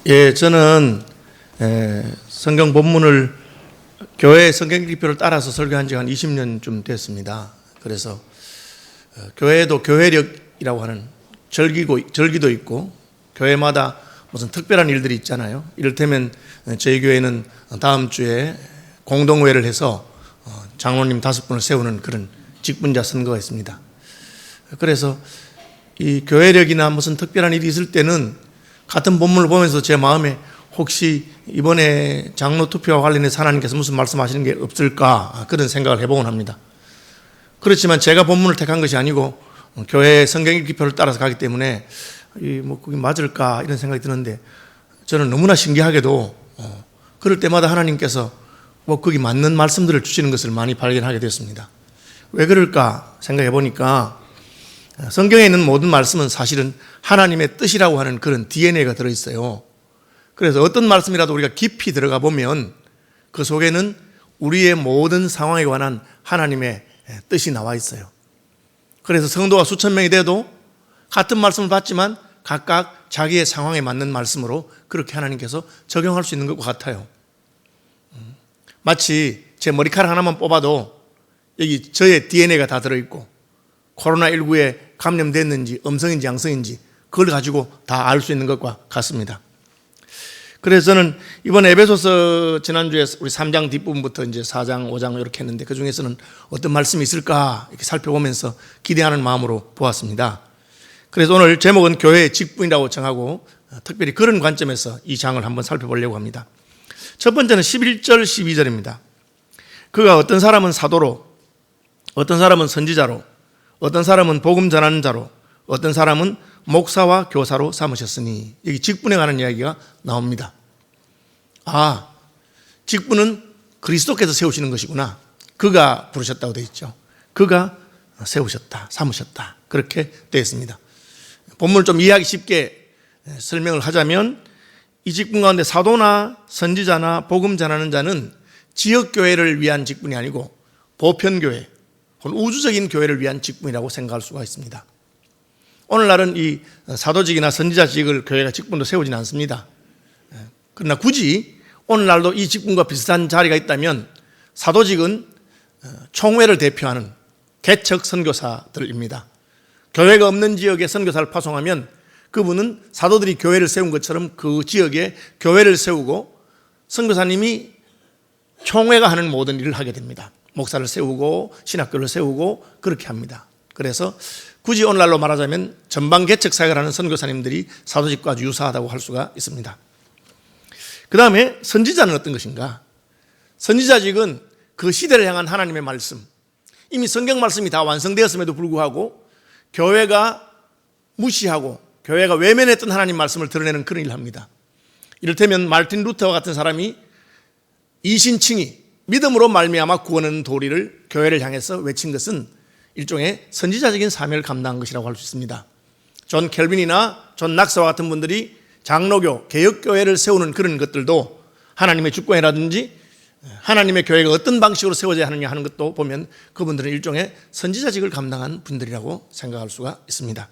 예, 저는 성경 본문을 교회 성경 기표를 따라서 설교한 지 한 20년쯤 됐습니다. 그래서 교회도 교회력이라고 하는 절기도 있고 교회마다 무슨 특별한 일들이 있잖아요. 이를테면 저희 교회는 다음 주에 공동회를 해서 장로님 5분을 세우는 그런 직분자 선거가 있습니다. 그래서 이 교회력이나 무슨 특별한 일이 있을 때는 같은 본문을 보면서 제 마음에 혹시 이번에 장로 투표와 관련해서 하나님께서 무슨 말씀하시는 게 없을까 그런 생각을 해보곤 합니다. 그렇지만 제가 본문을 택한 것이 아니고 교회 성경 기표를 따라서 가기 때문에 그게 맞을까 이런 생각이 드는데 저는 너무나 신기하게도 그럴 때마다 하나님께서 거기 맞는 말씀들을 주시는 것을 많이 발견하게 됐습니다. 왜 그럴까 생각해 보니까 성경에 있는 모든 말씀은 사실은 하나님의 뜻이라고 하는 그런 DNA가 들어있어요. 그래서 어떤 말씀이라도 우리가 깊이 들어가 보면 그 속에는 우리의 모든 상황에 관한 하나님의 뜻이 나와 있어요. 그래서 성도가 수천 명이 돼도 같은 말씀을 받지만 각각 자기의 상황에 맞는 말씀으로 그렇게 하나님께서 적용할 수 있는 것 같아요. 마치 제 머리카락 하나만 뽑아도 여기 저의 DNA가 다 들어있고 코로나19에 감염됐는지 음성인지 양성인지 그걸 가지고 다 알 수 있는 것과 같습니다. 그래서 저는 이번 에베소서 지난주에 우리 3장 뒷부분부터 이제 4장, 5장 이렇게 했는데 그 중에서는 어떤 말씀이 있을까 이렇게 살펴보면서 기대하는 마음으로 보았습니다. 그래서 오늘 제목은 교회의 직분이라고 정하고 특별히 그런 관점에서 이 장을 한번 살펴보려고 합니다. 첫 번째는 11절, 12절입니다. 그가 어떤 사람은 사도로, 어떤 사람은 선지자로, 어떤 사람은 복음 전하는 자로, 어떤 사람은 목사와 교사로 삼으셨으니 여기 직분에 관한 이야기가 나옵니다. 직분은 그리스도께서 세우시는 것이구나. 그가 부르셨다고 되어 있죠. 그가 세우셨다, 삼으셨다 그렇게 되어 있습니다. 본문을 좀 이해하기 쉽게 설명을 하자면 이 직분 가운데 사도나 선지자나 복음 전하는 자는 지역교회를 위한 직분이 아니고 보편교회, 우주적인 교회를 위한 직분이라고 생각할 수가 있습니다. 오늘날은 이 사도직이나 선지자직을 교회가 직분도 세우지는 않습니다. 그러나 굳이 오늘날도 이 직분과 비슷한 자리가 있다면 사도직은 총회를 대표하는 개척 선교사들입니다. 교회가 없는 지역에 선교사를 파송하면 그분은 사도들이 교회를 세운 것처럼 그 지역에 교회를 세우고 선교사님이 총회가 하는 모든 일을 하게 됩니다. 목사를 세우고 신학교를 세우고 그렇게 합니다. 그래서 굳이 오늘날로 말하자면 전방 개척 사역을 하는 선교사님들이 사도직과 아주 유사하다고 할 수가 있습니다. 그 다음에 선지자는 어떤 것인가? 선지자직은 그 시대를 향한 하나님의 말씀, 이미 성경 말씀이 다 완성되었음에도 불구하고 교회가 무시하고 교회가 외면했던 하나님 말씀을 드러내는 그런 일을 합니다. 이를테면 마르틴 루터와 같은 사람이 이신칭이 믿음으로 말미암아 구원하는 도리를 교회를 향해서 외친 것은 일종의 선지자적인 사명을 감당한 것이라고 할 수 있습니다. 존 켈빈이나 존 낙스와 같은 분들이 장로교, 개혁교회를 세우는 그런 것들도 하나님의 주권이라든지 하나님의 교회가 어떤 방식으로 세워져야 하느냐 하는 것도 보면 그분들은 일종의 선지자직을 감당한 분들이라고 생각할 수가 있습니다.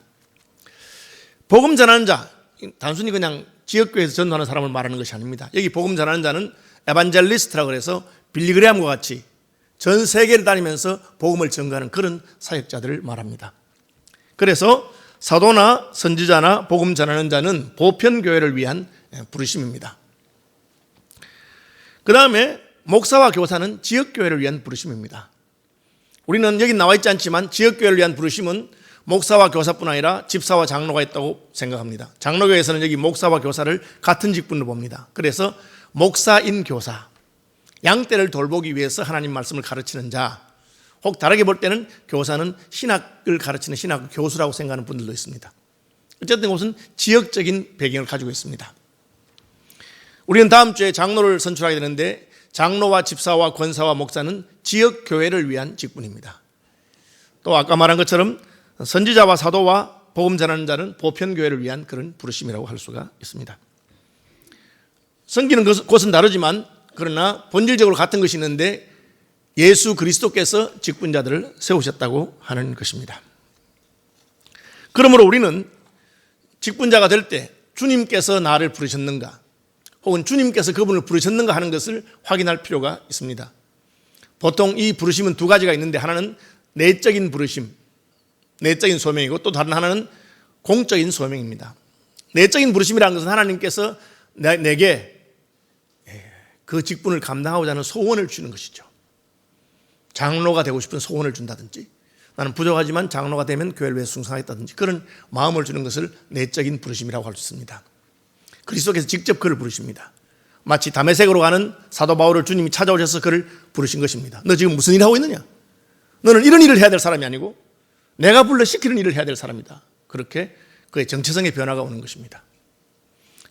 복음 전하는 자, 단순히 그냥 지역교회에서 전도하는 사람을 말하는 것이 아닙니다. 여기 복음 전하는 자는 에반젤리스트라고 해서 빌리그레암과 같이 전 세계를 다니면서 복음을 전가하는 그런 사역자들을 말합니다. 그래서 사도나 선지자나 복음 전하는 자는 보편교회를 위한 부르심입니다. 그 다음에 목사와 교사는 지역교회를 위한 부르심입니다. 우리는 여기 나와 있지 않지만 지역교회를 위한 부르심은 목사와 교사뿐 아니라 집사와 장로가 있다고 생각합니다. 장로교에서는 여기 목사와 교사를 같은 직분으로 봅니다. 그래서 목사인 교사, 양떼를 돌보기 위해서 하나님 말씀을 가르치는 자, 혹 다르게 볼 때는 교사는 신학을 가르치는 신학 교수라고 생각하는 분들도 있습니다. 어쨌든 그것은 지역적인 배경을 가지고 있습니다. 우리는 다음 주에 장로를 선출하게 되는데 장로와 집사와 권사와 목사는 지역교회를 위한 직분입니다. 또 아까 말한 것처럼 선지자와 사도와 복음 전하는 자는 보편교회를 위한 그런 부르심이라고 할 수가 있습니다. 섬기는 곳은 다르지만 그러나 본질적으로 같은 것이 있는데 예수 그리스도께서 직분자들을 세우셨다고 하는 것입니다. 그러므로 우리는 직분자가 될 때 주님께서 나를 부르셨는가? 혹은 주님께서 그분을 부르셨는가 하는 것을 확인할 필요가 있습니다. 보통 이 부르심은 두 가지가 있는데, 하나는 내적인 부르심, 내적인 소명이고, 또 다른 하나는 공적인 소명입니다. 내적인 부르심이라는 것은 하나님께서 내게 그 직분을 감당하고자 하는 소원을 주는 것이죠. 장로가 되고 싶은 소원을 준다든지, 나는 부족하지만 장로가 되면 교회를 위해 충성하겠다든지, 그런 마음을 주는 것을 내적인 부르심이라고 할 수 있습니다. 그리스도께서 직접 그를 부르십니다. 마치 다메섹으로 가는 사도 바울을 주님이 찾아오셔서 그를 부르신 것입니다. 너 지금 무슨 일을 하고 있느냐? 너는 이런 일을 해야 될 사람이 아니고 내가 불러 시키는 일을 해야 될 사람이다. 그렇게 그의 정체성의 변화가 오는 것입니다.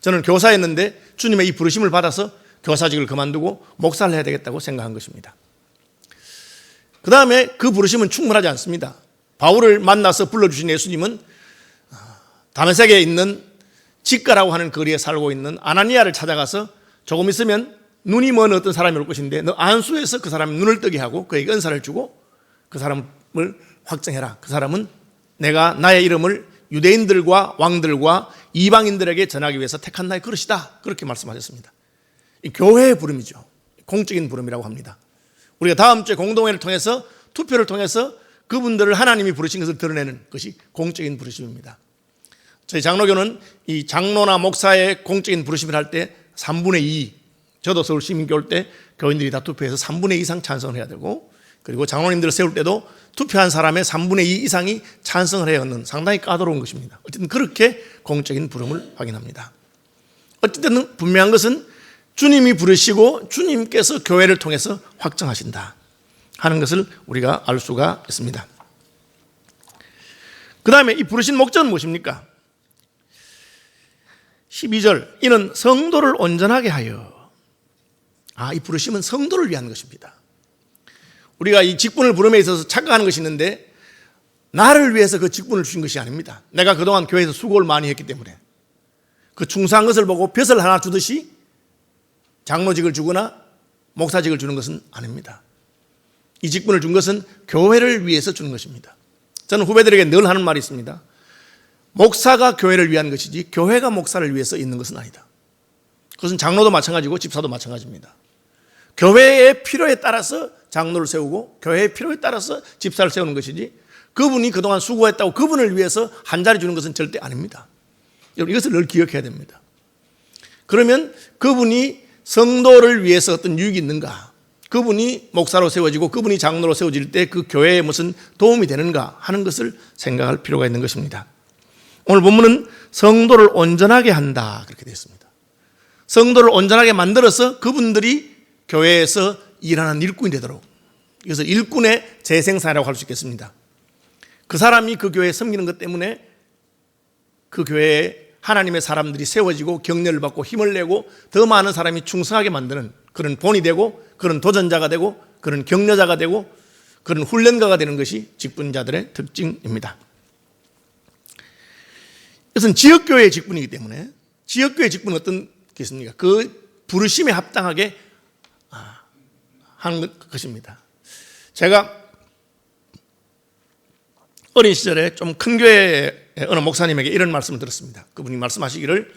저는 교사였는데 주님의 이 부르심을 받아서 교사직을 그만두고 목사를 해야 되겠다고 생각한 것입니다. 그 다음에 그 부르심은 충분하지 않습니다. 바울을 만나서 불러주신 예수님은 다메섹에 있는 직가라고 하는 거리에 살고 있는 아나니아를 찾아가서 조금 있으면 눈이 먼 어떤 사람이 올 것인데 너 안수해서 그 사람의 눈을 뜨게 하고 그에게 은사를 주고 그 사람을 확정해라. 그 사람은 내가 나의 이름을 유대인들과 왕들과 이방인들에게 전하기 위해서 택한 나의 그릇이다. 그렇게 말씀하셨습니다. 이 교회의 부름이죠. 공적인 부름이라고 합니다. 우리가 다음 주에 공동회를 통해서 투표를 통해서 그분들을 하나님이 부르신 것을 드러내는 것이 공적인 부르심입니다. 저희 장로교는 이 장로나 목사의 공적인 부르심을 할 때 3분의 2, 저도 서울 시민교 올 때 교인들이 다 투표해서 3분의 2 이상 찬성을 해야 되고, 그리고 장로님들을 세울 때도 투표한 사람의 3분의 2 이상이 찬성을 해야 하는 상당히 까다로운 것입니다. 어쨌든 그렇게 공적인 부름을 확인합니다. 어쨌든 분명한 것은 주님이 부르시고 주님께서 교회를 통해서 확정하신다 하는 것을 우리가 알 수가 있습니다. 그 다음에 이 부르신 목적은 무엇입니까? 12절, 이는 성도를 온전하게 하여. 이 부르심은 성도를 위한 것입니다. 우리가 이 직분을 부름에 있어서 착각하는 것이 있는데, 나를 위해서 그 직분을 주신 것이 아닙니다. 내가 그동안 교회에서 수고를 많이 했기 때문에 그 충성한 것을 보고 벼슬 하나 주듯이 장로직을 주거나 목사직을 주는 것은 아닙니다. 이 직분을 준 것은 교회를 위해서 주는 것입니다. 저는 후배들에게 늘 하는 말이 있습니다. 목사가 교회를 위한 것이지 교회가 목사를 위해서 있는 것은 아니다. 그것은 장로도 마찬가지고 집사도 마찬가지입니다. 교회의 필요에 따라서 장로를 세우고 교회의 필요에 따라서 집사를 세우는 것이지, 그분이 그동안 수고했다고 그분을 위해서 한 자리 주는 것은 절대 아닙니다. 여러분, 이것을 늘 기억해야 됩니다. 그러면 그분이 성도를 위해서 어떤 유익이 있는가, 그분이 목사로 세워지고 그분이 장로로 세워질 때 그 교회에 무슨 도움이 되는가 하는 것을 생각할 필요가 있는 것입니다. 오늘 본문은 성도를 온전하게 한다 그렇게 되어 있습니다. 성도를 온전하게 만들어서 그분들이 교회에서 일하는 일꾼이 되도록, 그래서 일꾼의 재생산이라고 할 수 있겠습니다. 그 사람이 그 교회에 섬기는 것 때문에 그 교회에 하나님의 사람들이 세워지고 격려를 받고 힘을 내고 더 많은 사람이 충성하게 만드는 그런 본이 되고, 그런 도전자가 되고, 그런 격려자가 되고, 그런 훈련가가 되는 것이 직분자들의 특징입니다. 이것은 지역교회의 직분이기 때문에, 지역교회의 직분은 어떤 게 있습니까? 그 부르심에 합당하게 하는 것입니다. 제가 어린 시절에 좀 큰 교회의 어느 목사님에게 이런 말씀을 들었습니다. 그분이 말씀하시기를,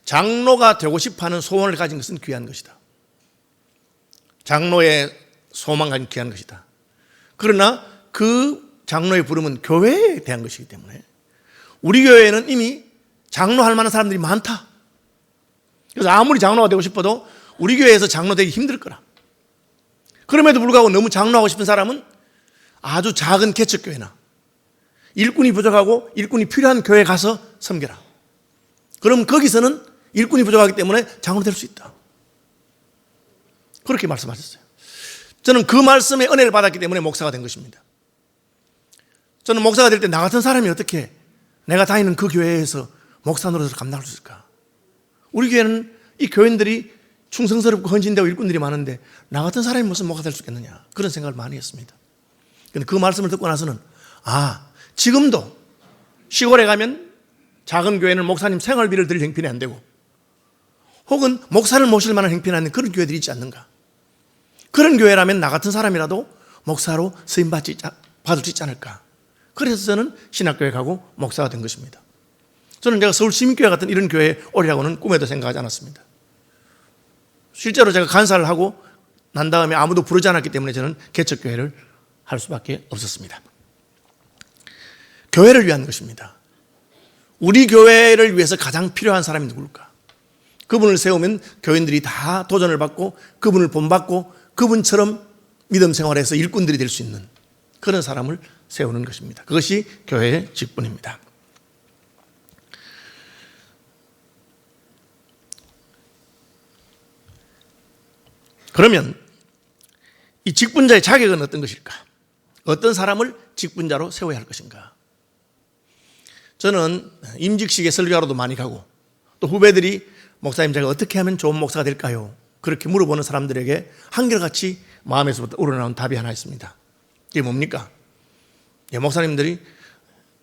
장로가 되고 싶어하는 소원을 가진 것은 귀한 것이다. 장로의 소망 가진 귀한 것이다. 그러나 그 장로의 부름은 교회에 대한 것이기 때문에 우리 교회에는 이미 장로할 만한 사람들이 많다. 그래서 아무리 장로가 되고 싶어도 우리 교회에서 장로 되기 힘들 거라. 그럼에도 불구하고 너무 장로하고 싶은 사람은 아주 작은 개척교회나 일꾼이 부족하고 일꾼이 필요한 교회에 가서 섬겨라. 그럼 거기서는 일꾼이 부족하기 때문에 장로 될 수 있다. 그렇게 말씀하셨어요. 저는 그 말씀에 은혜를 받았기 때문에 목사가 된 것입니다. 저는 목사가 될 때 나 같은 사람이 어떻게 내가 다니는 그 교회에서 목사 노릇을 감당할 수 있을까? 우리 교회는 이 교인들이 충성스럽고 헌신되고 일꾼들이 많은데 나 같은 사람이 무슨 목사가 될 수 있겠느냐, 그런 생각을 많이 했습니다. 그런데 그 말씀을 듣고 나서는 지금도 시골에 가면 작은 교회는 목사님 생활비를 드릴 형편이 안 되고, 혹은 목사를 모실 만한 형편이 안 되는 그런 교회들이 있지 않는가. 그런 교회라면 나 같은 사람이라도 목사로 쓰임 받을 수 있지 않을까. 그래서 저는 신학교에 가고 목사가 된 것입니다. 저는 제가 서울 시민교회 같은 이런 교회에 오리라고는 꿈에도 생각하지 않았습니다. 실제로 제가 간사를 하고 난 다음에 아무도 부르지 않았기 때문에 저는 개척교회를 할 수밖에 없었습니다. 교회를 위한 것입니다. 우리 교회를 위해서 가장 필요한 사람이 누굴까? 그분을 세우면 교인들이 다 도전을 받고 그분을 본받고 그분처럼 믿음 생활에서 일꾼들이 될 수 있는 그런 사람을 세우는 것입니다. 그것이 교회의 직분입니다. 그러면 이 직분자의 자격은 어떤 것일까? 어떤 사람을 직분자로 세워야 할 것인가? 저는 임직식에 설교하러도 많이 가고 또 후배들이 목사님 제가 어떻게 하면 좋은 목사가 될까요? 그렇게 물어보는 사람들에게 한결같이 마음에서부터 우러나온 답이 하나 있습니다. 이게 뭡니까? 목사님들이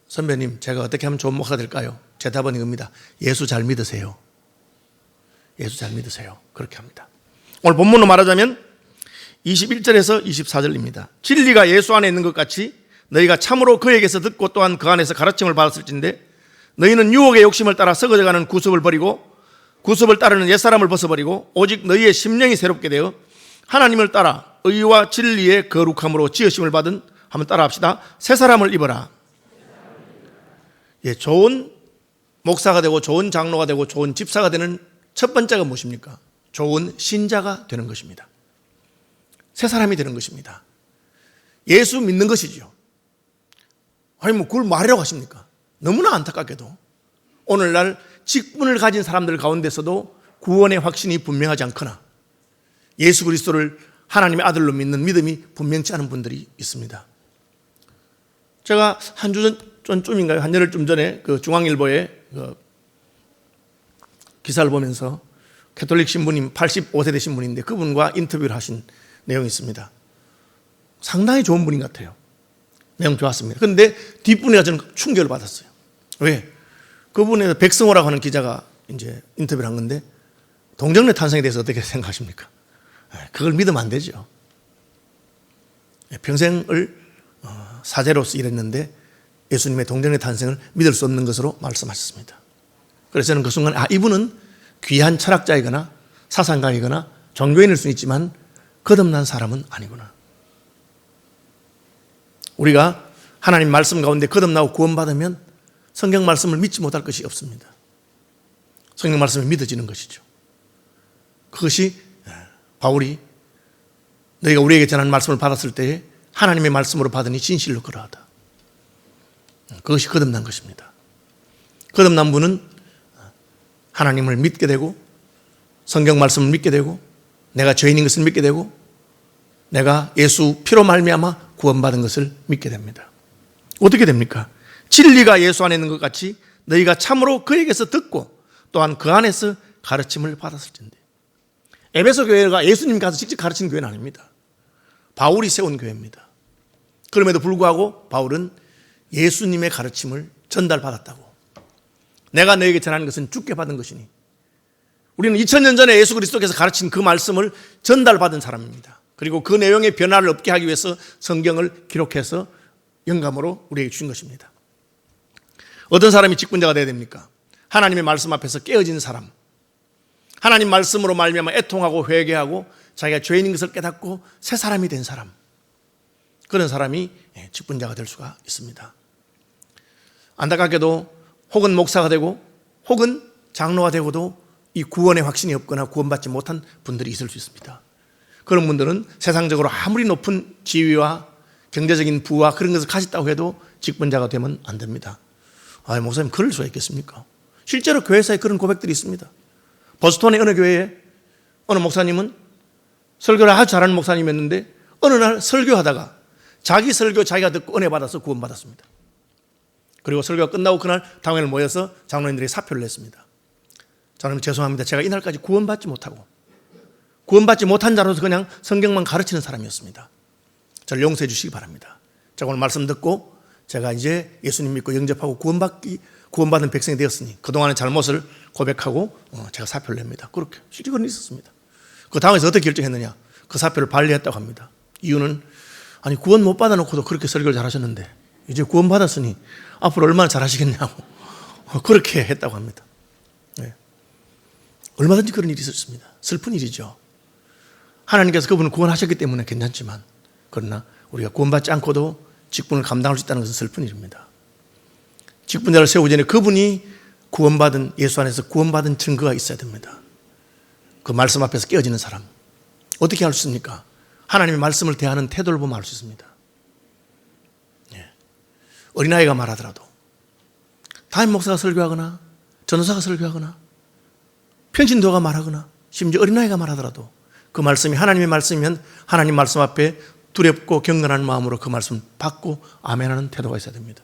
선배님 제가 어떻게 하면 좋은 목사가 될까요? 제 답은 이겁니다. 예수 잘 믿으세요. 예수 잘 믿으세요. 그렇게 합니다. 오늘 본문으로 말하자면 21절에서 24절입니다. 진리가 예수 안에 있는 것 같이 너희가 참으로 그에게서 듣고 또한 그 안에서 가르침을 받았을진데 너희는 유혹의 욕심을 따라 썩어져가는 구습을 버리고 구습을 따르는 옛사람을 벗어버리고 오직 너희의 심령이 새롭게 되어 하나님을 따라 의와 진리의 거룩함으로 지으심을 받은 한번 따라합시다. 새 사람을 입어라. 좋은 목사가 되고 좋은 장로가 되고 좋은 집사가 되는 첫 번째가 무엇입니까? 좋은 신자가 되는 것입니다. 새 사람이 되는 것입니다. 예수 믿는 것이죠. 아니 그걸 말이라고 하십니까? 너무나 안타깝게도 오늘날 직분을 가진 사람들 가운데서도 구원의 확신이 분명하지 않거나 예수 그리스도를 하나님의 아들로 믿는 믿음이 분명치 않은 분들이 있습니다. 제가 한 주 전쯤인가요? 한 열흘쯤 전에 그 중앙일보의 그 기사를 보면서 캐톨릭 신부님 85세대 신부인데 그분과 인터뷰를 하신 내용이 있습니다. 상당히 좋은 분인 것 같아요. 내용 좋았습니다. 그런데 뒷분이라 저는 충격을 받았어요. 왜? 그분의 백성호라고 하는 기자가 이제 인터뷰를 한 건데 동정녀 탄생에 대해서 어떻게 생각하십니까? 그걸 믿으면 안 되죠. 평생을 사제로서 일했는데 예수님의 동정녀 탄생을 믿을 수 없는 것으로 말씀하셨습니다. 그래서 저는 그 순간 이분은 귀한 철학자이거나 사상가이거나 종교인일 수는 있지만 거듭난 사람은 아니구나. 우리가 하나님 말씀 가운데 거듭나고 구원받으면 성경 말씀을 믿지 못할 것이 없습니다. 성경 말씀이 믿어지는 것이죠. 그것이 바울이 너희가 우리에게 전한 말씀을 받았을 때에 하나님의 말씀으로 받으니 진실로 그러하다. 그것이 거듭난 것입니다. 거듭난 분은 하나님을 믿게 되고 성경 말씀을 믿게 되고 내가 죄인인 것을 믿게 되고 내가 예수 피로 말미암아 구원받은 것을 믿게 됩니다. 어떻게 됩니까? 진리가 예수 안에 있는 것 같이 너희가 참으로 그에게서 듣고 또한 그 안에서 가르침을 받았을진데. 에베소 교회가 예수님 가서 직접 가르치는 교회는 아닙니다. 바울이 세운 교회입니다. 그럼에도 불구하고 바울은 예수님의 가르침을 전달받았다고. 내가 너에게 전하는 것은 주께 받은 것이니. 우리는 2000년 전에 예수 그리스도께서 가르친 그 말씀을 전달받은 사람입니다. 그리고 그 내용의 변화를 없게 하기 위해서 성경을 기록해서 영감으로 우리에게 주신 것입니다. 어떤 사람이 직분자가 되어야 됩니까? 하나님의 말씀 앞에서 깨어진 사람, 하나님 말씀으로 말미암아 애통하고 회개하고 자기가 죄인인 것을 깨닫고 새 사람이 된 사람, 그런 사람이 직분자가 될 수가 있습니다. 안타깝게도 혹은 목사가 되고 혹은 장로가 되고도 이 구원의 확신이 없거나 구원받지 못한 분들이 있을 수 있습니다. 그런 분들은 세상적으로 아무리 높은 지위와 경제적인 부와 그런 것을 가졌다고 해도 직분자가 되면 안 됩니다. 목사님 그럴 수가 있겠습니까? 실제로 교회사에 그런 고백들이 있습니다. 보스턴의 어느 교회에 어느 목사님은 설교를 아주 잘하는 목사님이었는데 어느 날 설교하다가 자기 설교 자기가 듣고 은혜 받아서 구원받았습니다. 그리고 설교가 끝나고 그날 당회를 모여서 장로님들이 사표를 냈습니다. 장로님 죄송합니다. 제가 이날까지 구원받지 못하고 구원받지 못한 자로서 그냥 성경만 가르치는 사람이었습니다. 저를 용서해 주시기 바랍니다. 제가 오늘 말씀 듣고 제가 이제 예수님 믿고 영접하고 구원받은 백성이 되었으니 그동안의 잘못을 고백하고 제가 사표를 냅니다. 그렇게 실제 그런 일이 있었습니다. 그 당에서 어떻게 결정했느냐? 그 사표를 반려했다고 합니다. 이유는 구원 못 받아놓고도 그렇게 설교를 잘하셨는데 이제 구원 받았으니 앞으로 얼마나 잘하시겠냐고 그렇게 했다고 합니다. 네. 얼마든지 그런 일이 있었습니다. 슬픈 일이죠. 하나님께서 그분을 구원하셨기 때문에 괜찮지만, 그러나 우리가 구원받지 않고도 직분을 감당할 수 있다는 것은 슬픈 일입니다. 직분자를 세우기 전에 그분이 구원받은, 예수 안에서 구원받은 증거가 있어야 됩니다. 그 말씀 앞에서 깨어지는 사람, 어떻게 할 수 있습니까? 하나님의 말씀을 대하는 태도를 보면 알 수 있습니다. 어린아이가 말하더라도, 담임 목사가 설교하거나 전도사가 설교하거나 평신도가 말하거나 심지어 어린아이가 말하더라도 그 말씀이 하나님의 말씀이면 하나님 말씀 앞에 두렵고 경건한 마음으로 그 말씀을 받고 아멘하는 태도가 있어야 됩니다.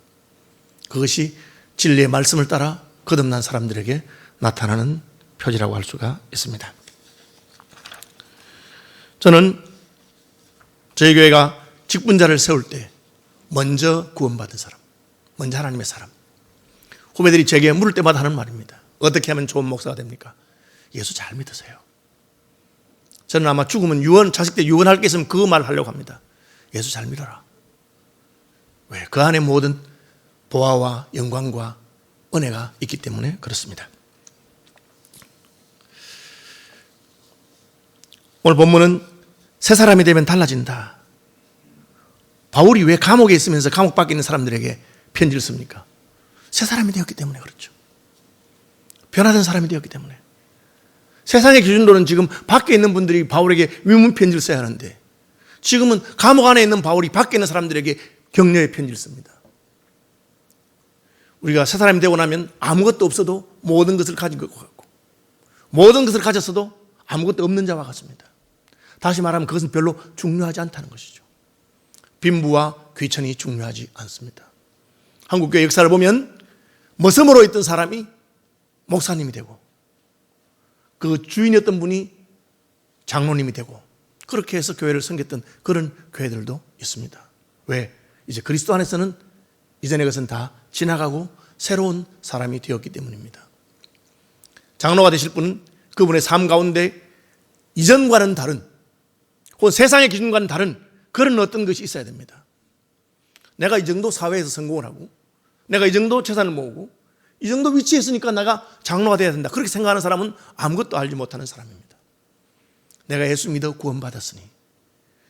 그것이 진리의 말씀을 따라 거듭난 사람들에게 나타나는 표지라고 할 수가 있습니다. 저는 저희 교회가 직분자를 세울 때 먼저 구원받은 사람, 먼저 하나님의 사람, 후배들이 제게 물을 때마다 하는 말입니다. 어떻게 하면 좋은 목사가 됩니까? 예수 잘 믿으세요. 저는 아마 죽으면 자식들 유언할 게 있으면 그 말을 하려고 합니다. 예수 잘 믿어라. 왜? 그 안에 모든 보화와 영광과 은혜가 있기 때문에 그렇습니다. 오늘 본문은 새 사람이 되면 달라진다. 바울이 왜 감옥에 있으면서 감옥 밖에 있는 사람들에게 편지를 씁니까? 새 사람이 되었기 때문에 그렇죠. 변화된 사람이 되었기 때문에. 세상의 기준으로는 지금 밖에 있는 분들이 바울에게 위문 편지를 써야 하는데, 지금은 감옥 안에 있는 바울이 밖에 있는 사람들에게 격려의 편지를 씁니다. 우리가 새 사람이 되고 나면 아무것도 없어도 모든 것을 가진 것 같고, 모든 것을 가졌어도 아무것도 없는 자와 같습니다. 다시 말하면 그것은 별로 중요하지 않다는 것이죠. 빈부와 귀천이 중요하지 않습니다. 한국교회 역사를 보면 머슴으로 있던 사람이 목사님이 되고, 그 주인이었던 분이 장로님이 되고, 그렇게 해서 교회를 섬겼던 그런 교회들도 있습니다. 왜? 이제 그리스도 안에서는 이전의 것은 다 지나가고 새로운 사람이 되었기 때문입니다. 장로가 되실 분은 그분의 삶 가운데 이전과는 다른, 혹은 세상의 기준과는 다른 그런 어떤 것이 있어야 됩니다. 내가 이 정도 사회에서 성공을 하고, 내가 이 정도 재산을 모으고, 이 정도 위치에 있으니까 내가 장로가 돼야 된다, 그렇게 생각하는 사람은 아무것도 알지 못하는 사람입니다. 내가 예수 믿어 구원받았으니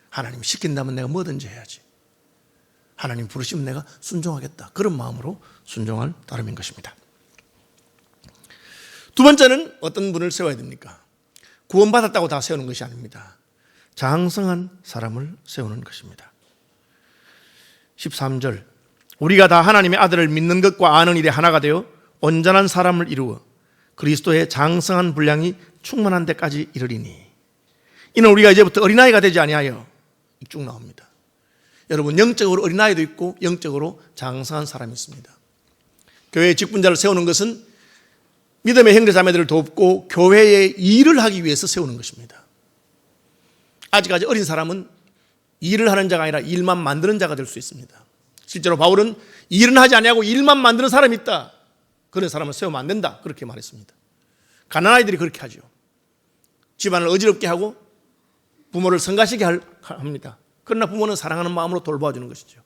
하나님 시킨다면 내가 뭐든지 해야지, 하나님 부르시면 내가 순종하겠다, 그런 마음으로 순종할 따름인 것입니다. 두 번째는 어떤 분을 세워야 됩니까? 구원받았다고 다 세우는 것이 아닙니다. 장성한 사람을 세우는 것입니다. 13절, 우리가 다 하나님의 아들을 믿는 것과 아는 일에 하나가 되어 온전한 사람을 이루어 그리스도의 장성한 분량이 충만한 데까지 이르리니, 이는 우리가 이제부터 어린아이가 되지 아니하여, 쭉 나옵니다. 여러분, 영적으로 어린아이도 있고 영적으로 장성한 사람이 있습니다. 교회의 직분자를 세우는 것은 믿음의 형제자매들을 돕고 교회의 일을 하기 위해서 세우는 것입니다. 아직까지 어린 사람은 일을 하는 자가 아니라 일만 만드는 자가 될 수 있습니다. 실제로 바울은 일은 하지 아니하고 일만 만드는 사람이 있다, 그런 사람을 세우면 안 된다, 그렇게 말했습니다. 가난한 아이들이 그렇게 하죠. 집안을 어지럽게 하고 부모를 성가시게 합니다. 그러나 부모는 사랑하는 마음으로 돌봐주는 것이죠.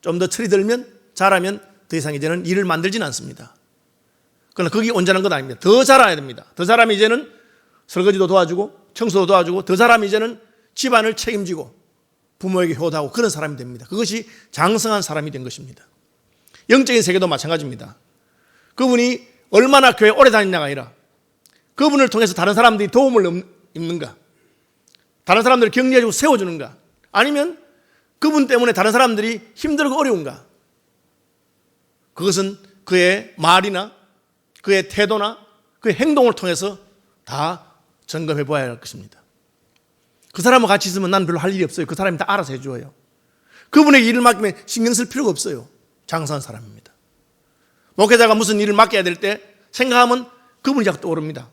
좀 더 철이 들면, 자라면 더 이상 이제는 일을 만들지는 않습니다. 그러나 그게 온전한 건 아닙니다. 더 자라야 됩니다. 더 자라면 이제는 설거지도 도와주고 청소도 도와주고, 더 자라면 이제는 집안을 책임지고 부모에게 효도하고 그런 사람이 됩니다. 그것이 장성한 사람이 된 것입니다. 영적인 세계도 마찬가지입니다. 그분이 얼마나 교회 오래 다니냐가 아니라 그분을 통해서 다른 사람들이 도움을 입는가, 다른 사람들을 격려해주고 세워주는가, 아니면 그분 때문에 다른 사람들이 힘들고 어려운가, 그것은 그의 말이나 그의 태도나 그의 행동을 통해서 다 점검해 보아야 할 것입니다. 그 사람과 같이 있으면 난 별로 할 일이 없어요. 그 사람이 다 알아서 해줘요. 그분에게 일을 맡기면 신경 쓸 필요가 없어요. 장성한 사람입니다. 목회자가 무슨 일을 맡겨야 될 때 생각하면 그분이 자꾸 떠오릅니다.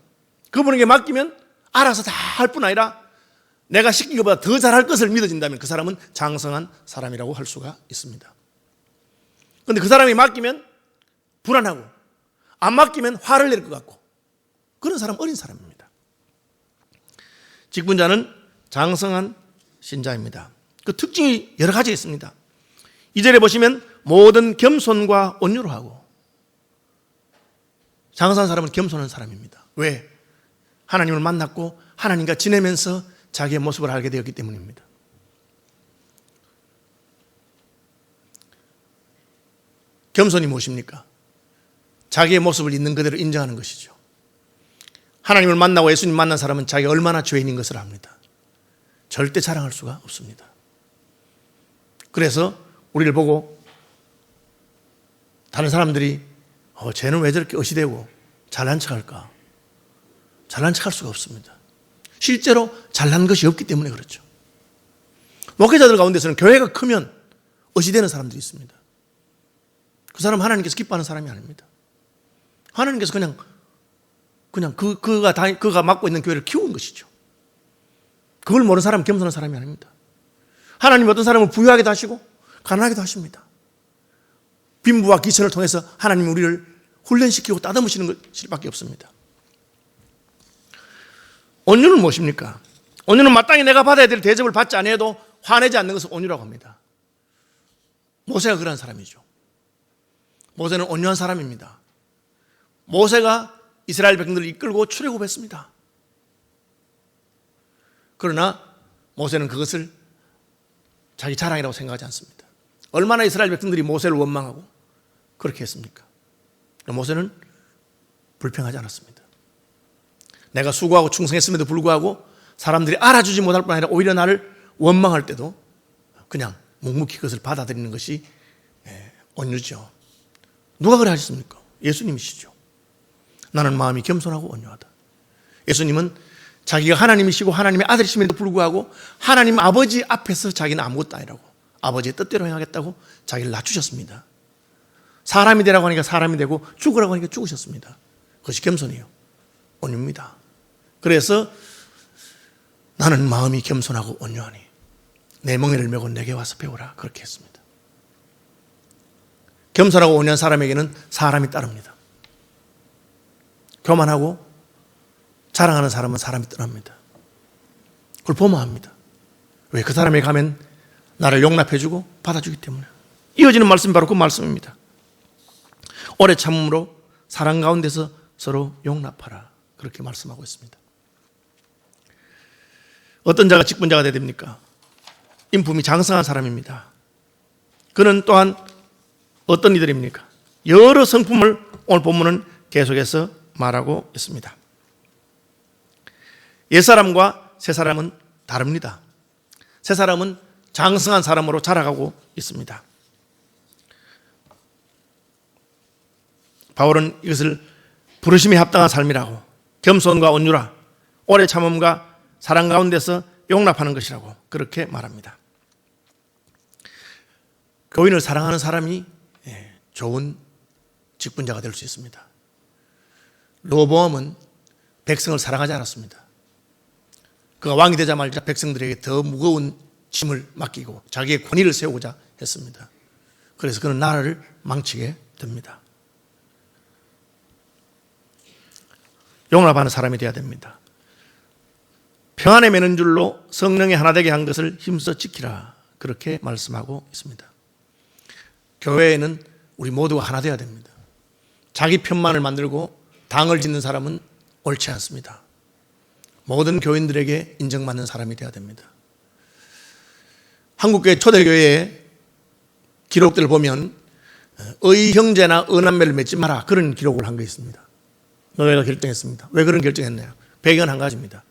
그분에게 맡기면 알아서 다 할 뿐 아니라 내가 시킨 것보다 더 잘할 것을 믿어진다면 그 사람은 장성한 사람이라고 할 수가 있습니다. 그런데 그 사람이 맡기면 불안하고, 안 맡기면 화를 낼 것 같고, 그런 사람 어린 사람입니다. 직분자는 장성한 신자입니다. 그 특징이 여러 가지 있습니다. 2절에 보시면 모든 겸손과 온유로 하고, 장성한 사람은 겸손한 사람입니다. 왜? 하나님을 만났고 하나님과 지내면서 자기의 모습을 알게 되었기 때문입니다. 겸손이 무엇입니까? 자기의 모습을 있는 그대로 인정하는 것이죠. 하나님을 만나고 예수님 만난 사람은 자기가 얼마나 죄인인 것을 압니다. 절대 자랑할 수가 없습니다. 그래서 우리를 보고 다른 사람들이 쟤는 왜 저렇게 어시되고 잘난 척할까? 잘난 척할 수가 없습니다. 실제로 잘난 것이 없기 때문에 그렇죠. 목회자들 가운데서는 교회가 크면 어시되는 사람들이 있습니다. 그 사람은 하나님께서 기뻐하는 사람이 아닙니다. 하나님께서 그냥 그가 맡고 있는 교회를 키운 것이죠. 그걸 모르는 사람은 겸손한 사람이 아닙니다. 하나님이 어떤 사람을 부유하게도 하시고 가난하게도 하십니다. 빈부와 기천을 통해서 하나님이 우리를 훈련시키고 따듬으시는 것밖에 없습니다. 온유는 무엇입니까? 온유는 마땅히 내가 받아야 될 대접을 받지 아니해도 화내지 않는 것을 온유라고 합니다. 모세가 그런 사람이죠. 모세는 온유한 사람입니다. 모세가 이스라엘 백성들을 이끌고 출애굽했습니다. 그러나 모세는 그것을 자기 자랑이라고 생각하지 않습니다. 얼마나 이스라엘 백성들이 모세를 원망하고 그렇게 했습니까? 모세는 불평하지 않았습니다. 내가 수고하고 충성했음에도 불구하고 사람들이 알아주지 못할 뿐 아니라 오히려 나를 원망할 때도 그냥 묵묵히 그것을 받아들이는 것이 온유죠. 누가 그래 하셨습니까? 예수님이시죠. 나는 마음이 겸손하고 온유하다. 예수님은 자기가 하나님이시고 하나님의 아들이심에도 불구하고 하나님 아버지 앞에서 자기는 아무것도 아니라고, 아버지의 뜻대로 행하겠다고 자기를 낮추셨습니다. 사람이 되라고 하니까 사람이 되고 죽으라고 하니까 죽으셨습니다. 그것이 겸손이에요. 온유입니다. 그래서 나는 마음이 겸손하고 온유하니 내 멍에를 메고 내게 와서 배우라, 그렇게 했습니다. 겸손하고 온유한 사람에게는 사람이 따릅니다. 교만하고 자랑하는 사람은 사람이 떠납니다. 그걸 보모합니다. 왜? 그 사람에게 가면 나를 용납해주고 받아주기 때문에. 이어지는 말씀이 바로 그 말씀입니다. 오래 참음으로 사랑 가운데서 서로 용납하라, 그렇게 말씀하고 있습니다. 어떤 자가 직분자가 되야 됩니까? 인품이 장성한 사람입니다. 그는 또한 어떤 이들입니까? 여러 성품을 오늘 본문은 계속해서 말하고 있습니다. 옛사람과 새사람은 다릅니다. 새사람은 장성한 사람으로 자라가고 있습니다. 바울은 이것을 부르심에 합당한 삶이라고, 겸손과 온유라, 오래 참음과 사랑 가운데서 용납하는 것이라고 그렇게 말합니다. 교인을 사랑하는 사람이 좋은 직분자가 될 수 있습니다. 르호보암은 백성을 사랑하지 않았습니다. 그가 왕이 되자마자 백성들에게 더 무거운 짐을 맡기고 자기의 권위를 세우고자 했습니다. 그래서 그는 나라를 망치게 됩니다. 용납하는 사람이 되어야 됩니다. 평안에 매는 줄로 성령의 하나 되게 한 것을 힘써 지키라, 그렇게 말씀하고 있습니다. 교회에는 우리 모두가 하나 되어야 됩니다. 자기 편만을 만들고 당을 짓는 사람은 옳지 않습니다. 모든 교인들에게 인정받는 사람이 되어야 됩니다. 한국교회 초대교회의 기록들을 보면 의형제나 의남매를 맺지 마라, 그런 기록을 한 게 있습니다. 노예가 결정했습니다. 왜 그런 결정했나요? 배경은 한 가지입니다.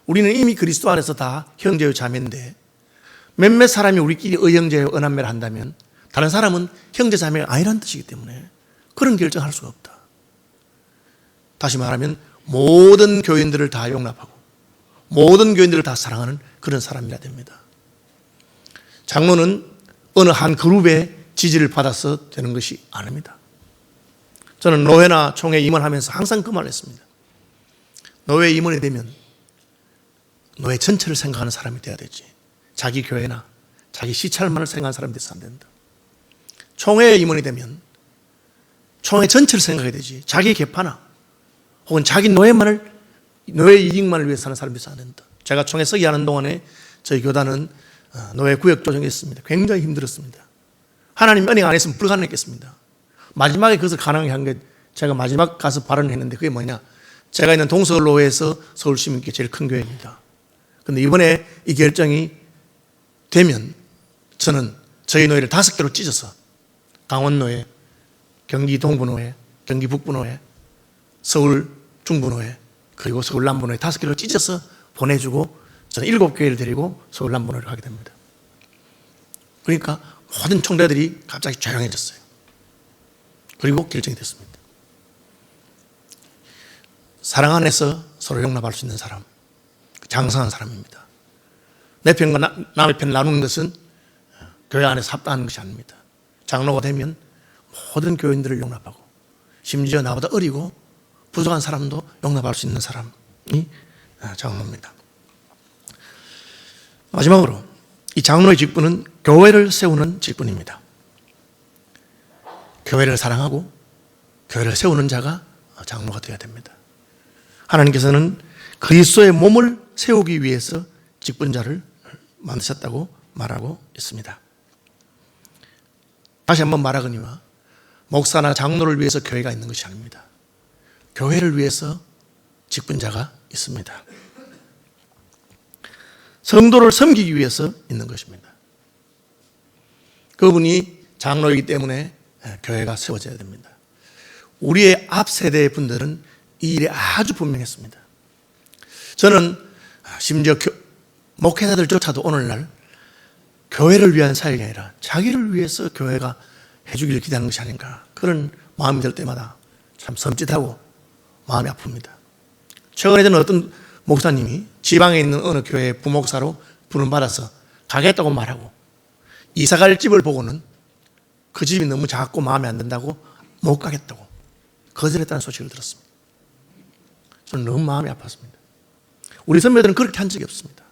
우리는 이미 그리스도 안에서 다 형제요 자매인데 몇몇 사람이 우리끼리 의형제요 의남매를 한다면 다른 사람은 형제 자매가 아니라는 뜻이기 때문에 그런 결정을 할 수가 없다. 다시 말하면 모든 교인들을 다 용납하고 모든 교인들을 다 사랑하는 그런 사람이라 됩니다. 장로는 어느 한 그룹의 지지를 받아서 되는 것이 아닙니다. 저는 노회나 총회 임원하면서 항상 그 말을 했습니다. 노회 임원이 되면 노회 전체를 생각하는 사람이 돼야 되지, 자기 교회나 자기 시찰만을 생각하는 사람이 돼서 안 된다. 총회 임원이 되면 총회 전체를 생각해야 되지, 자기 계파나 혹은 자기 노회 이익만을 위해서 사는 사람이 돼서 안 된다. 제가 총회 서기하는 동안에 저희 교단은 노회 구역 조정했습니다. 굉장히 힘들었습니다. 하나님 은행 안 했으면 불가능했겠습니다. 마지막에 그것을 가능하게 한 게 제가 마지막 가서 발언을 했는데 그게 뭐냐, 제가 있는 동서울로회에서 서울시민께 제일 큰 교회입니다. 그런데 이번에 이 결정이 되면 저는 저희 노예를 5개로 찢어서 강원노예, 경기 동부노예, 경기 북부노예, 서울 중부노예, 그리고 서울 남부노예 5개로 찢어서 보내주고 저는 7교회를 데리고 서울 남부노예를 가게 됩니다. 그러니까 모든 총대들이 갑자기 조용해졌어요. 그리고 결정이 됐습니다. 사랑 안에서 서로 용납할 수 있는 사람, 장성한 사람입니다. 내 편과 남의 편을 나누는 것은 교회 안에서 합당한 것이 아닙니다. 장로가 되면 모든 교인들을 용납하고 심지어 나보다 어리고 부족한 사람도 용납할 수 있는 사람이 장로입니다. 마지막으로 이 장로의 직분은 교회를 세우는 직분입니다. 교회를 사랑하고 교회를 세우는 자가 장로가 되어야 됩니다. 하나님께서는 그리스도의 몸을 세우기 위해서 직분자를 만드셨다고 말하고 있습니다. 다시 한번 말하거니와 목사나 장로를 위해서 교회가 있는 것이 아닙니다. 교회를 위해서 직분자가 있습니다. 성도를 섬기기 위해서 있는 것입니다. 그분이 장로이기 때문에 교회가 세워져야 됩니다. 우리의 앞 세대 분들은 이 일이 아주 분명했습니다. 저는 심지어 목회자들조차도 오늘날 교회를 위한 사역이 아니라 자기를 위해서 교회가 해주기를 기대하는 것이 아닌가, 그런 마음이 들 때마다 참 섬찟하고 마음이 아픕니다. 최근에 저는 어떤 목사님이 지방에 있는 어느 교회 부목사로 부름받아서 가겠다고 말하고 이사갈 집을 보고는 그 집이 너무 작고 마음에 안 든다고 못 가겠다고 거절했다는 소식을 들었습니다. 저는 너무 마음이 아팠습니다. 우리 선배들은 그렇게 한 적이 없습니다.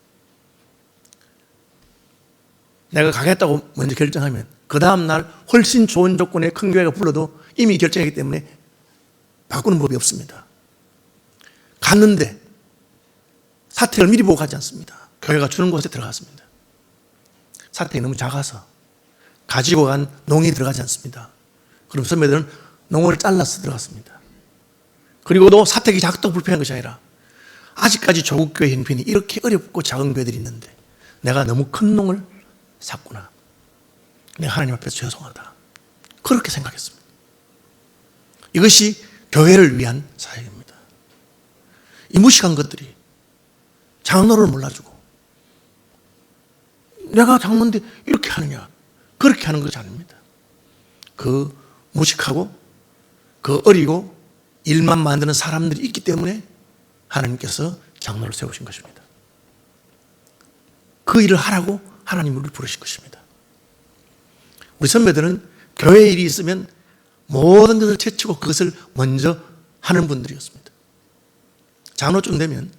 내가 가겠다고 먼저 결정하면 그 다음날 훨씬 좋은 조건의 큰 교회가 불러도 이미 결정했기 때문에 바꾸는 법이 없습니다. 갔는데 사택을 미리 보고 가지 않습니다. 교회가 주는 곳에 들어갔습니다. 사택이 너무 작아서 가지고 간 농이 들어가지 않습니다. 그럼 선배들은 농을 잘라서 들어갔습니다. 그리고도 사택이 작다고 불편한 것이 아니라 아직까지 조국교회 형편이 이렇게 어렵고 작은 교회들이 있는데 내가 너무 큰 농을 샀구나, 내가 하나님 앞에서 죄송하다, 그렇게 생각했습니다. 이것이 교회를 위한 사역입니다. 이 무식한 것들이 장로를 몰라주고 내가 장로인데 이렇게 하느냐, 그렇게 하는 것이 아닙니다. 그 무식하고 그 어리고 일만 만드는 사람들이 있기 때문에 하나님께서 장로를 세우신 것입니다. 그 일을 하라고 하나님이 우리를 부르신 것입니다. 우리 선배들은 교회 일이 있으면 모든 것을 제치고 그것을 먼저 하는 분들이었습니다. 장로쯤 되면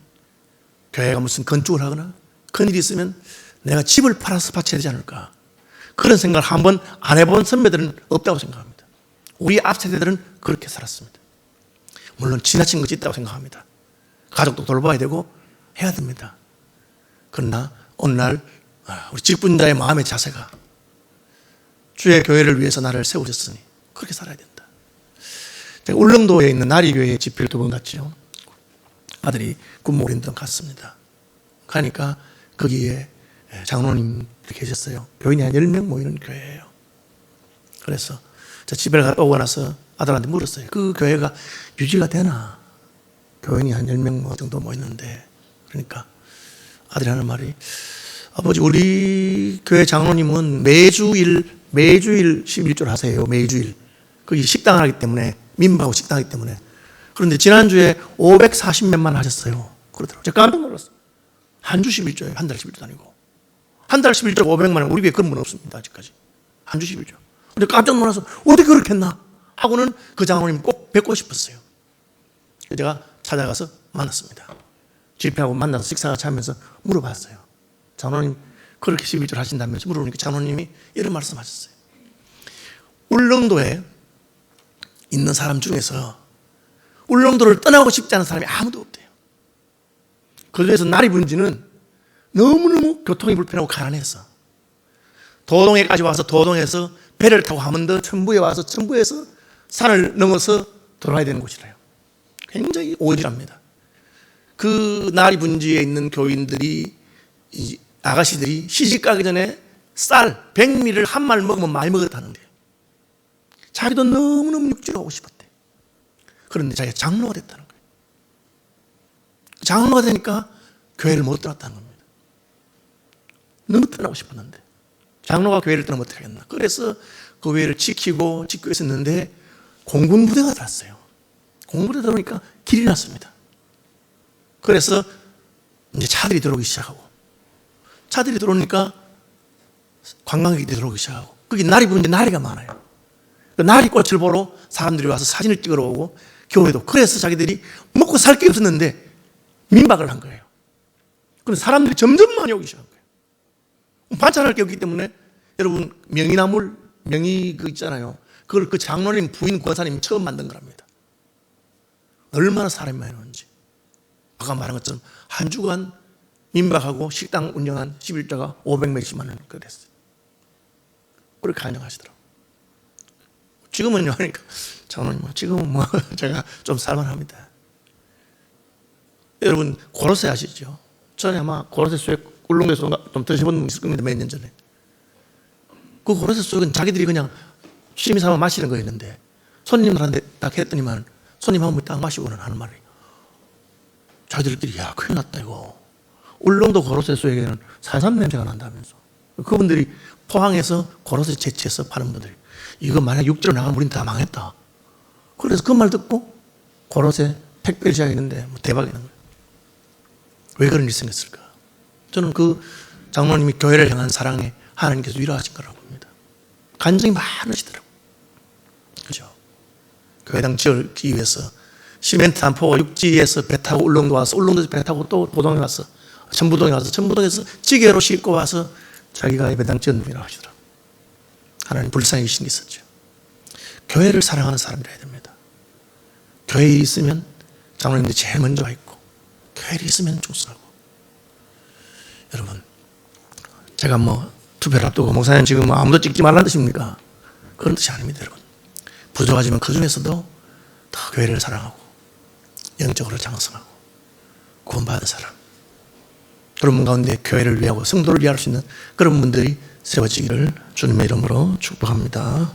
교회가 무슨 건축을 하거나 큰 일이 있으면 내가 집을 팔아서 바쳐야 되지 않을까, 그런 생각을 한번 안 해본 선배들은 없다고 생각합니다. 우리 앞 세대들은 그렇게 살았습니다. 물론 지나친 것이 있다고 생각합니다. 가족도 돌봐야 되고 해야 됩니다. 그러나 오늘날 우리 직분자의 마음의 자세가 주의 교회를 위해서 나를 세우셨으니 그렇게 살아야 된다. 제가 울릉도에 있는 나리교회에 집회를 2번 갔죠. 아들이 군목인동 갔습니다. 가니까 거기에 장로님들이 계셨어요. 교인이 한 10명 모이는 교회예요. 그래서 저 집에 오고 나서 아들한테 물었어요. 그 교회가 유지가 되나? 교인이 한 10명 정도 모였는데. 그러니까 아들이 하는 말이, 아버지, 우리 교회 장로님은 매주일 11조를 하세요. 매주일. 거기 식당을 하기 때문에, 민박하고 식당하기 때문에. 그런데 지난주에 540몇만 하셨어요. 그러더라고요. 제가 깜짝 놀랐어요. 한 주 11조예요. 한 달 11조도 아니고. 한 달 11조가 500만 원, 우리 교회 그런 분 없습니다. 아직까지. 한 주 11조. 근데 깜짝 놀라서 어떻게 그렇게 했나 하고는 그 장로님 꼭 뵙고 싶었어요. 제가 찾아가서 만났습니다. 집회하고 만나서 식사 같이 하면서 물어봤어요. 장로님 그렇게 11조 하신다면서 물어보니까 장로님이 이런 말씀 하셨어요. 울릉도에 있는 사람 중에서 울릉도를 떠나고 싶지 않은 사람이 아무도 없대요. 그 중에서 나리분지는 너무너무 교통이 불편하고 가난해서 도동에까지 와서 도동에서 배를 타고 하면더 천부에 와서 천부에서 산을 넘어서 돌아야 되는 곳이래요. 굉장히 오지랖니다. 그 나리분지에 있는 교인들이 이 아가씨들이 시집 가기 전에 쌀, 백미를 한 말 먹으면 많이 먹었다는데 자기도 너무너무 육지로 오고 싶었대. 그런데 자기가 장로가 됐다는 거예요. 장로가 되니까 교회를 못 떠났다는 겁니다. 너무 떠나고 싶었는데 장로가 교회를 떠나면 어떻게 하겠나. 그래서 그 교회를 지키고 있었는데 공군 부대가 들어왔어요. 공군 부대 들어오니까 길이 났습니다. 그래서 이제 차들이 들어오기 시작하고, 차들이 들어오니까 관광객들이 들어오기 시작하고, 거기 날이 부는데 나리가 많아요. 그 나리꽃을 보러 사람들이 와서 사진을 찍으러 오고, 교회도. 그래서 자기들이 먹고 살 게 없었는데 민박을 한 거예요. 그래서 사람들이 점점 많이 오기 시작한 거예요. 반찬할 게 없기 때문에 여러분 명이나물, 명이 그 있잖아요. 그걸 그 장로님 부인 권사님이 처음 만든 거랍니다. 얼마나 사람이 많이 오는지. 아까 말한 것처럼 한 주간 민박하고 식당 운영한 11자가 500몇십만 원 그랬어요. 그렇게 간증하시더라고요. 지금은요, 하니까 장로님, 지금은 뭐 제가 좀 살만합니다. 여러분 고로쇠 아시죠? 전에 아마 고로쇠 수액 울릉도에서 좀 드셔본 분 있을 겁니다. 몇 년 전에. 그 고로쇠 수액은 자기들이 그냥 취미 삼아 마시는 거였는데 손님들한테 딱 했더니만 손님 한 번 딱 마시고는 하는 말이, 자기들끼리 야 큰일 났다 이거. 울릉도 고로쇠 수액에는 산삼 냄새가 난다면서. 그분들이 포항에서 고로쇠 채취해서 파는 분들이 이거 만약 육지로 나가면 우린 다 망했다. 그래서 그 말 듣고 고로쇠 택배를 시작했는데 뭐 대박이 난 거예요. 왜 그런 일이 생겼을까? 저는 그 장로님이 교회를 향한 사랑에 하나님께서 위로하신 거라고 봅니다. 간증이 많으시더라고요. 그죠? 교회당 지었기 위해서 시멘트 안 퍼고 육지에서 배 타고 울릉도 와서, 울릉도에서 배 타고 또 도동에 와서, 전부동에 와서, 전부동에서 지게로 싣고 와서 자기가 배당 지은 분이라고 하시더라고요. 하나님 불쌍히 계신 게 있었죠. 교회를 사랑하는 사람이라 해야 됩니다. 교회에 있으면 장로님들이 제일 먼저 와 있고, 교회에 있으면 충성하고. 여러분, 제가 뭐 투표를 앞두고 목사님 지금 뭐 아무도 찍지 말라는 뜻입니까? 그런 뜻이 아닙니다, 여러분. 부족하지만 그 중에서도 더 교회를 사랑하고 영적으로 장성하고 구원받은 사람, 그런 분 가운데 교회를 위하고 성도를 위할 수 있는 그런 분들이 세워지기를 주님의 이름으로 축복합니다.